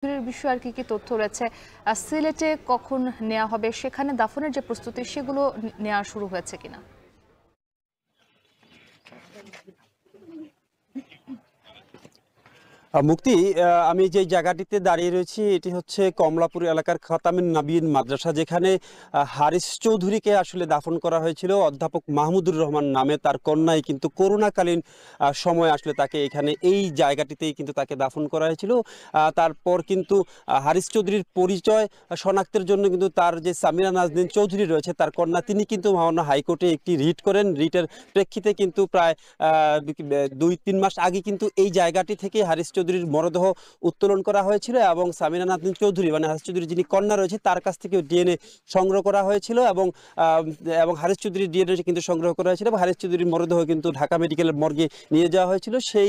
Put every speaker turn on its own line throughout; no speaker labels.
এর বিষয়ে আর কি তথ্য রয়েছে? সিলেটে কখন নেওয়া হবে? সেখানে দাফনের যে প্রস্তুতি সেগুলো নেওয়া শুরু হয়েছে কিনা?
মুক্তি, আমি যে জায়গাটিতে দাঁড়িয়ে রয়েছি এটি হচ্ছে কমলাপুর এলাকার খাতামিন নাবিয়িন মাদ্রাসা, যেখানে হারিস চৌধুরীকে আসলে দাফন করা হয়েছিল। অধ্যাপক মাহমুদুর রহমান নামে তার কন্যাই কিন্তু করোনাকালীন সময় আসলে তাকে এখানে এই জায়গাটিতেই কিন্তু তাকে দাফন করা হয়েছিল। তারপর কিন্তু হারিস চৌধুরীর পরিচয় শনাক্তের জন্য কিন্তু তার যে সামিরা নাজনীন চৌধুরী রয়েছে তার কন্যা, তিনি কিন্তু মহামান্য হাইকোর্টে একটি রিট করেন। রিটের প্রেক্ষিতে কিন্তু প্রায় 2-3 মাস আগে কিন্তু এই জায়গাটি থেকে হারিস চৌধুরীর মরদেহ উত্তোলন করা হয়েছিল এবং সামিনা নাজনীন চৌধুরী মানে হারিস চৌধুরীর যিনি কন্যা রয়েছে তার কাছ থেকে ডিএনএ সংগ্রহ করা হয়েছিল এবং হারিস চৌধুরীর ডিএনএ কিন্তু সংগ্রহ করা হয়েছিল এবং হারিস চৌধুরীর মরদেহ কিন্তু ঢাকা মেডিকেলের মর্গে নিয়ে যাওয়া হয়েছিল। সেই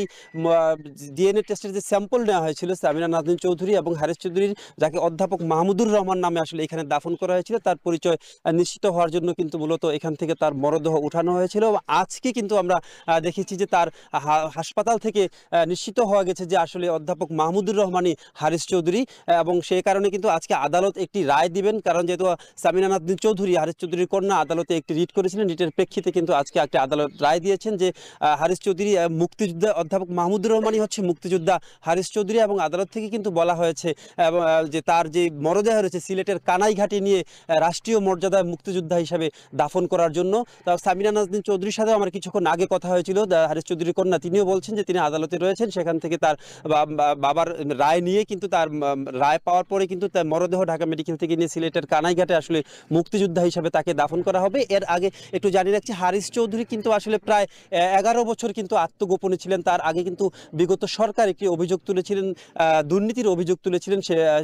ডিএনএ টেস্টের যে স্যাম্পল নেওয়া হয়েছিল সামিনা নাজনীন চৌধুরী এবং হারিস চৌধুরীর, যাকে অধ্যাপক মাহমুদুর রহমান নামে আসলে এখানে দাফন করা হয়েছিল, তার পরিচয় নিশ্চিত হওয়ার জন্য কিন্তু মূলত এখান থেকে তার মরদেহ উঠানো হয়েছিল। আজকে কিন্তু আমরা দেখেছি যে তার হাসপাতাল থেকে নিশ্চিত হওয়া গেছে যে আসলে অধ্যাপক মাহমুদুর রহমানই হারিস চৌধুরী, এবং সেই কারণে কিন্তু আজকে আদালত একটি রায় দিবেন। কারণ যেহেতু সামিনা নাজনীন চৌধুরী হারিস চৌধুরীর কন্যা, আদালতে একটি রিট করেছিলেন। রিটের প্রেক্ষিতে কিন্তু আজকে একটি আদালত রায় দিয়েছেন যে হারিস চৌধুরী মুক্তিযোদ্ধা, অধ্যাপক মাহমুদুর রহমানই হচ্ছে মুক্তিযোদ্ধা হারিস চৌধুরী। এবং আদালত থেকে কিন্তু বলা হয়েছে যে তার যে মরদেহ রয়েছে সিলেটের কানাইঘাটে নিয়ে রাষ্ট্রীয় মর্যাদায় মুক্তিযোদ্ধা হিসাবে দাফন করার জন্য। সামিনা নাজনীন চৌধুরীর সাথে আমার কিছুক্ষণ আগে কথা হয়েছিল, হারিস চৌধুরীর কন্যা, তিনিও বলছেন যে তিনি আদালতে রয়েছেন, সেখান থেকে তার বাবার রায় নিয়ে কিন্তু তার রায় পাওয়ার পরে কিন্তু তার মরদেহ ঢাকা মেডিকেল থেকে নিয়ে সিলেটের কানাইঘাটে আসলে মুক্তিযোদ্ধা হিসাবে তাকে দাফন করা হবে। এর আগে একটু জানিয়ে রাখছি, হারিস চৌধুরী কিন্তু আসলে প্রায় 11 বছর কিন্তু আত্মগোপনে ছিলেন। তার আগে কিন্তু বিগত সরকার একটি অভিযোগ তুলেছিলেন, দুর্নীতির অভিযোগ তুলেছিলেন,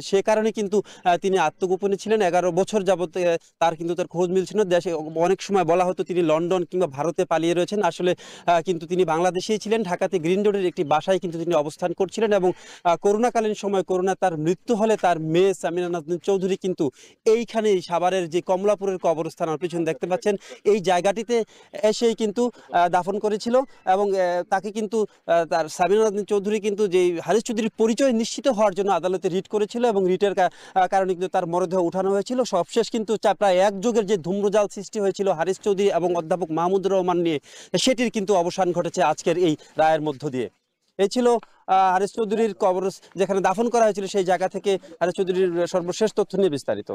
সে কারণে কিন্তু তিনি আত্মগোপনে ছিলেন 11 বছর যাবত। তার কিন্তু তার খোঁজ মিলছিল দেশে। অনেক সময় বলা হতো তিনি লন্ডন কিংবা ভারতে পালিয়ে রয়েছেন, আসলে কিন্তু তিনি বাংলাদেশেই ছিলেন। ঢাকাতে গ্রিন রোডের একটি বাসায় কিন্তু তিনি অবস্থান করছিলেন এবং করোনাকালীন সময় করোনা তার মৃত্যু হলে তার মেয়ে সামিনা নাজনীন চৌধুরী কিন্তু এইখানে সাভারের যে কমলাপুরের কবরস্থান আমার পিছনে দেখতে পাচ্ছেন এই জায়গাটিতে এসেই কিন্তু দাফন করেছিল। এবং তাকে কিন্তু তার সামিনা নাজনীন চৌধুরী কিন্তু যে হারিস চৌধুরীর পরিচয় নিশ্চিত হওয়ার জন্য আদালতে রিট করেছিল এবং রিটের কারণে কিন্তু তার মরদেহ উঠানো হয়েছিল। সবশেষ কিন্তু প্রায় এক যুগের যে ধূম্রজাল সৃষ্টি হয়েছিল হারিস চৌধুরী এবং অধ্যাপক মাহমুদুর রহমান নিয়ে, সেটির কিন্তু অবসান ঘটেছে আজকের এই রায়ের মধ্য দিয়ে। এই ছিল হারিস চৌধুরীর কবর যেখানে দাফন করা হয়েছিল সেই জায়গা থেকে হারিস চৌধুরীর সর্বশেষ তথ্য নিয়ে বিস্তারিত।